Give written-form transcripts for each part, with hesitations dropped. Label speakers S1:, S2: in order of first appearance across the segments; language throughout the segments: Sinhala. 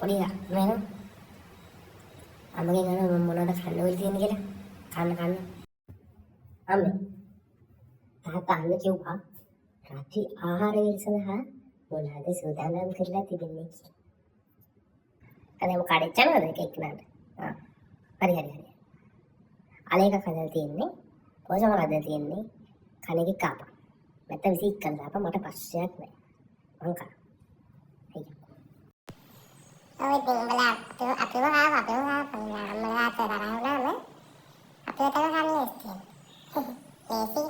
S1: පොඩි නේද? අම්මගෙන් අහනවා මම මොනවද කන්න වෙලා තියෙන්නේ කියලා. කන්න. අම්මේ තාත්තා අන්න කිව්වා රාත්‍රී ආහාර වේල සඳහා මොනවද සූදානම් කරලා තිබෙන්නේ කියලා. අනේ මොකද කඩේච්චනවද එක නේද? හරි. අලේක කඩලා තියෙන්නේ. පොසම කඩලා තියෙන්නේ. කණේක කාපා. නැත්නම් විසික් කරලා අප මට ප්‍රශ්නයක් නෑ. මං කා.
S2: ඔය දෙංගලා අපිව අම්මලා තරහවලාම අපිව තමයි කන්නේ ඒසි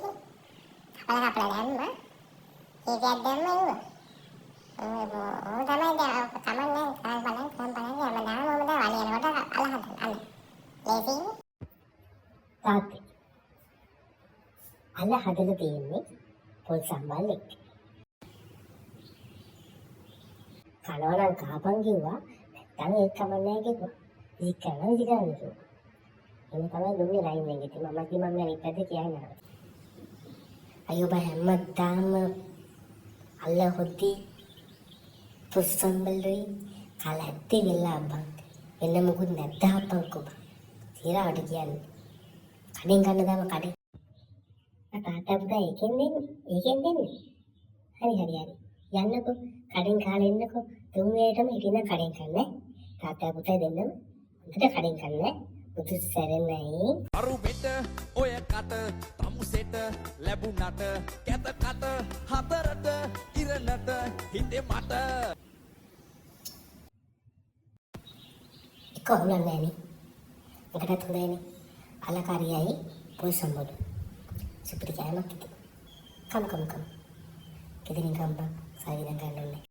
S2: අපල දැම්ම ඒකයක් දැම්ම ඉව තමයි දැන් කමන්නේ බලන්න යමදාම වලියනකොට අලහදන් අන්න ඒසි
S1: තාත්තේ අල්ල හදලා තියෙන්නේ පොල් සම්බල් එක්ක. කනවනම් කාපන් කිව්වා නැත්නම් ඒක කමන්නේ කිව්වා. ඉතින් කරනවා කිව්වා. එන්න තමයි දුන්නේ ලයින් එකේ. ඉතින් මම කිව්වා මම අනිත් පැත්තේ කියන්නම්. අයියෝ බෑ හැමදාම අල්ල හොද්දි පොල් සම්බල්ුයි කලැත්තේ වෙලා බං. එන්න මොකුත් නැද්දාපන් කොබ. සීරාවට කියන්නේ. කඩෙන් ගන්න දාම කඩේ. තාත්තා පුතා ඒකෙන් දෙන්නේ. හරි. යන්නකෝ කඩෙන් කාලා එන්නකෝ. තුන් වේටම හිටින්න කඩෙන් කන්නේ. තාත්තා පුතා දෙන්නම හොඳට කඩෙන් කන්නේ. බුදු සරණයි.
S3: අරු මෙට ඔය කට තමුසෙට ලැබුණට කැත කට හතරට ඉරණට හිතේ මට
S1: කොහොමද නෑනේ. එකටත් හොඳයිනේ. අලකාරියයි පොල් සම්බොඩු. සුපිරි කෑමක් කිව්වා. කම්. කෙදින් කම්බා සාවිදන් ගන්න ඕනේ.